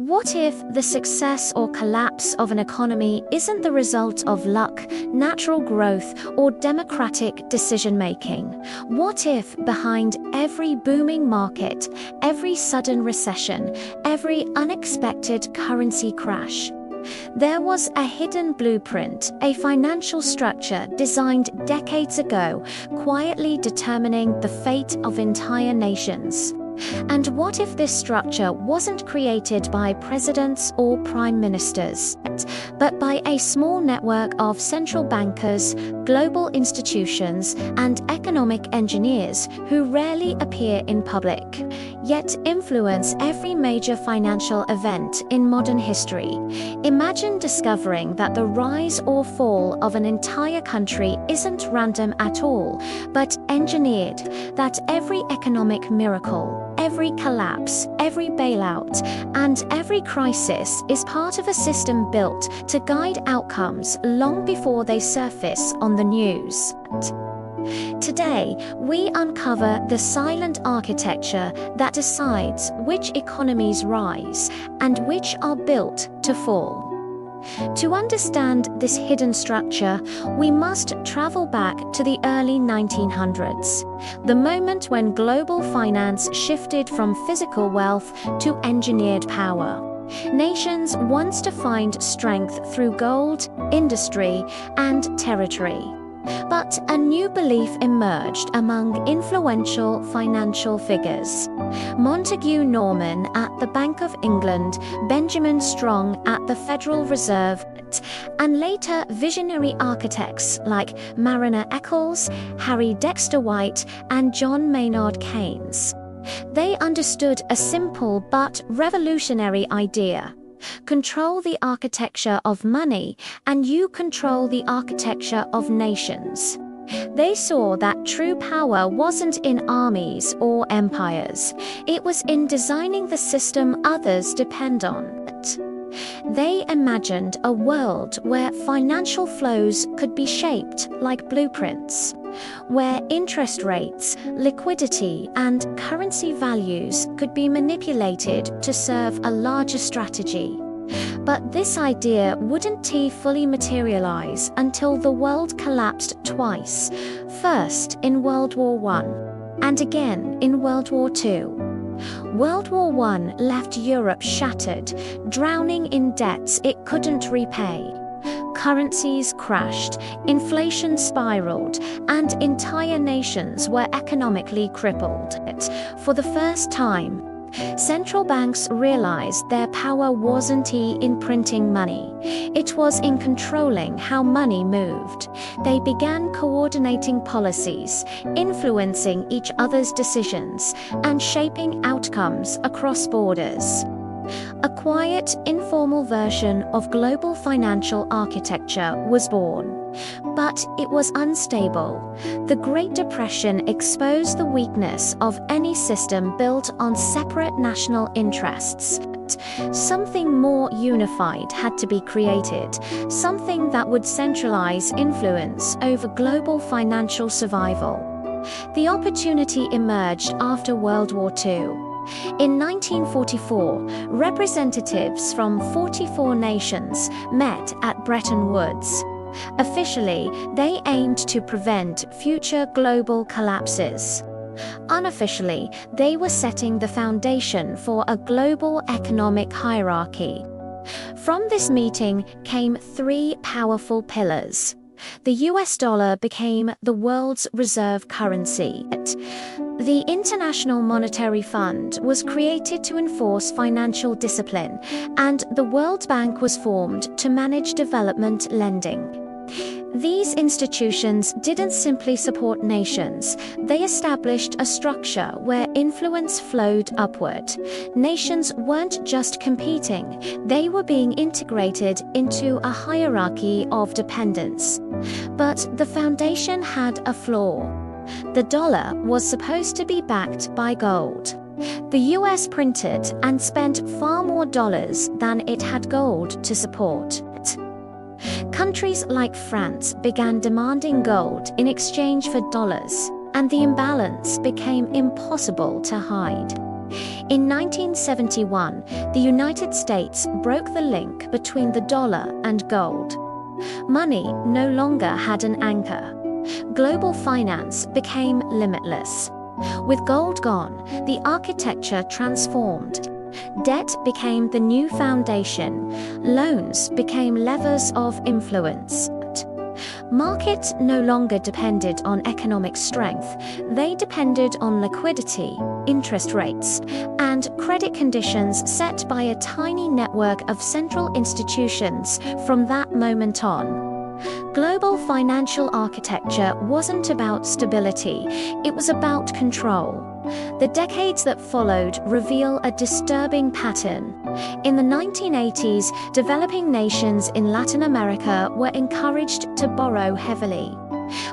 What if the success or collapse of an economy isn't the result of luck, natural growth, or democratic decision-making? What if behind every booming market, every sudden recession, every unexpected currency crash, there was a hidden blueprint, a financial structure designed decades ago, quietly determining the fate of entire nations? And what if this structure wasn't created by presidents or prime ministers, but by a small network of central bankers, global institutions, and economic engineers who rarely appear in public, yet influence every major financial event in modern history? Imagine discovering that the rise or fall of an entire country isn't random at all, but engineered, that every economic miracle, every collapse, every bailout, and every crisis is part of a system built to guide outcomes long before they surface on the news. Today, we uncover the silent architecture that decides which economies rise and which are built to fall. To understand this hidden structure, we must travel back to the early 1900s, the moment when global finance shifted from physical wealth to engineered power. Nations once defined strength through gold, industry, and territory. But a new belief emerged among influential financial figures. Montague Norman at the Bank of England, Benjamin Strong at the Federal Reserve, and later visionary architects like Mariner Eccles, Harry Dexter White, and John Maynard Keynes. They understood a simple but revolutionary idea. Control the architecture of money, and you control the architecture of nations. They saw that true power wasn't in armies or empires. It was in designing the system others depend on. They imagined a world where financial flows could be shaped like blueprints, where interest rates, liquidity, and currency values could be manipulated to serve a larger strategy. But this idea wouldn't fully materialize until the world collapsed twice, first in World War I, and again in World War II. World War I left Europe shattered, drowning in debts it couldn't repay. Currencies crashed, inflation spiraled, and entire nations were economically crippled. For the first time, central banks realized their power wasn't in printing money. It was in controlling how money moved. They began coordinating policies, influencing each other's decisions, and shaping outcomes across borders. A quiet, informal version of global financial architecture was born. But it was unstable. The Great Depression exposed the weakness of any system built on separate national interests. Something more unified had to be created, something that would centralize influence over global financial survival. The opportunity emerged after World War II. In 1944, representatives from 44 nations met at Bretton Woods. Officially, they aimed to prevent future global collapses. Unofficially, they were setting the foundation for a global economic hierarchy. From this meeting came three powerful pillars. The US dollar became the world's reserve currency. The International Monetary Fund was created to enforce financial discipline, and the World Bank was formed to manage development lending. These institutions didn't simply support nations, they established a structure where influence flowed upward. Nations weren't just competing, they were being integrated into a hierarchy of dependence. But the foundation had a flaw. The dollar was supposed to be backed by gold. The US printed and spent far more dollars than it had gold to support. Countries like France began demanding gold in exchange for dollars, and the imbalance became impossible to hide. In 1971, the United States broke the link between the dollar and gold. Money no longer had an anchor. Global finance became limitless. With gold gone, the architecture transformed. Debt became the new foundation. Loans became levers of influence. Markets no longer depended on economic strength. They depended on liquidity, interest rates, and credit conditions set by a tiny network of central institutions from that moment on. Global financial architecture wasn't about stability, it was about control. The decades that followed reveal a disturbing pattern. In the 1980s, developing nations in Latin America were encouraged to borrow heavily.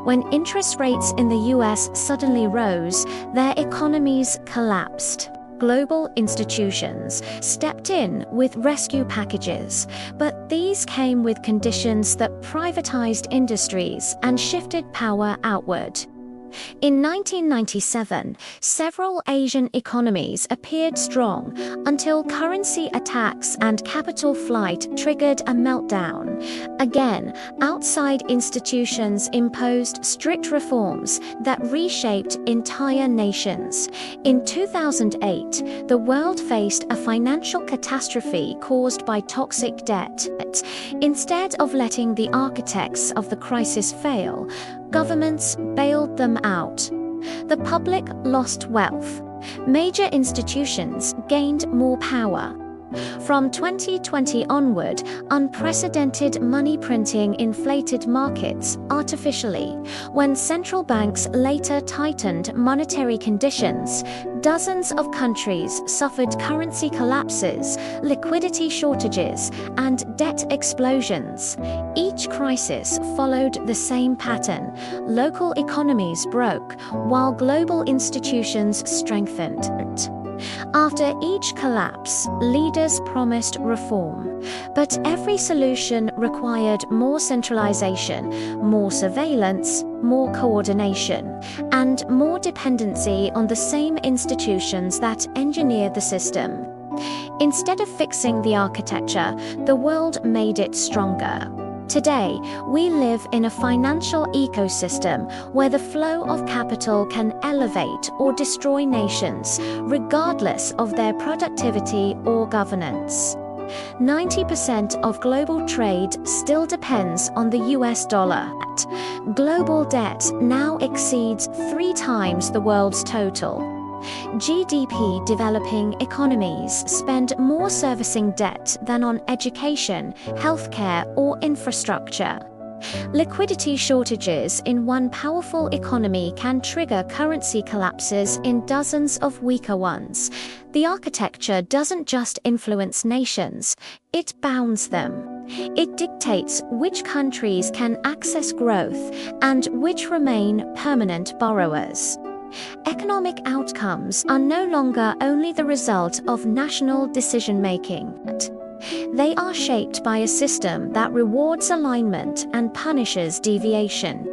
When interest rates in the US suddenly rose, their economies collapsed. Global institutions stepped in with rescue packages, but these came with conditions that privatized industries and shifted power outward. In 1997, several Asian economies appeared strong until currency attacks and capital flight triggered a meltdown. Again, outside institutions imposed strict reforms that reshaped entire nations. In 2008, the world faced a financial catastrophe caused by toxic debt. Instead of letting the architects of the crisis fail, governments bailed them out. The public lost wealth. Major institutions gained more power. From 2020 onward, unprecedented money printing inflated markets artificially. When central banks later tightened monetary conditions, dozens of countries suffered currency collapses, liquidity shortages, and debt explosions. Each crisis followed the same pattern. Local economies broke, while global institutions strengthened. After each collapse, leaders promised reform. But every solution required more centralization, more surveillance, more coordination, and more dependency on the same institutions that engineered the system. Instead of fixing the architecture, the world made it stronger. Today, we live in a financial ecosystem where the flow of capital can elevate or destroy nations, regardless of their productivity or governance. 90% of global trade still depends on the US dollar. Global debt now exceeds 3 times the world's total. GDP developing economies spend more servicing debt than on education, healthcare, or infrastructure. Liquidity shortages in one powerful economy can trigger currency collapses in dozens of weaker ones. The architecture doesn't just influence nations, it bounds them. It dictates which countries can access growth and which remain permanent borrowers. Economic outcomes are no longer only the result of national decision-making. They are shaped by a system that rewards alignment and punishes deviation.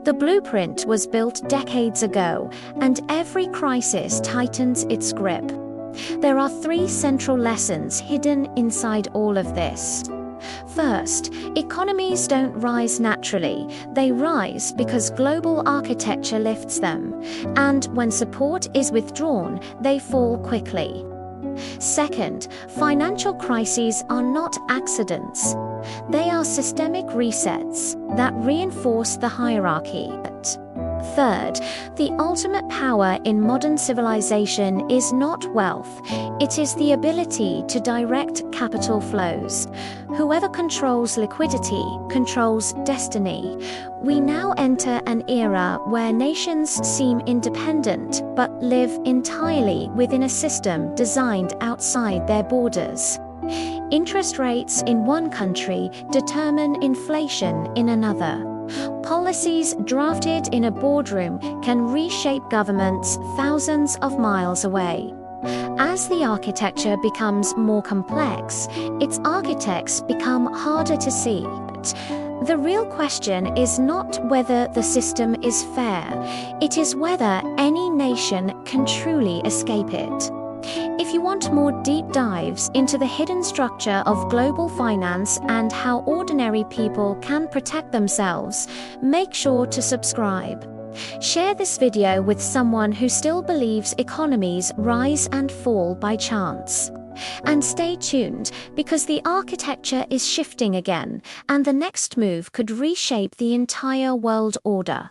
The blueprint was built decades ago, and every crisis tightens its grip. There are 3 central lessons hidden inside all of this. First, economies don't rise naturally. They rise because global architecture lifts them. And when support is withdrawn, they fall quickly. Second, financial crises are not accidents. They are systemic resets that reinforce the hierarchy. Third, the ultimate power in modern civilization is not wealth, it is the ability to direct capital flows. Whoever controls liquidity controls destiny. We now enter an era where nations seem independent but live entirely within a system designed outside their borders. Interest rates in one country determine inflation in another. Policies drafted in a boardroom can reshape governments thousands of miles away. As the architecture becomes more complex, its architects become harder to see. The real question is not whether the system is fair, it is whether any nation can truly escape it. If you want more deep dives into the hidden structure of global finance and how ordinary people can protect themselves, make sure to subscribe. Share this video with someone who still believes economies rise and fall by chance. And stay tuned, because the architecture is shifting again, and the next move could reshape the entire world order.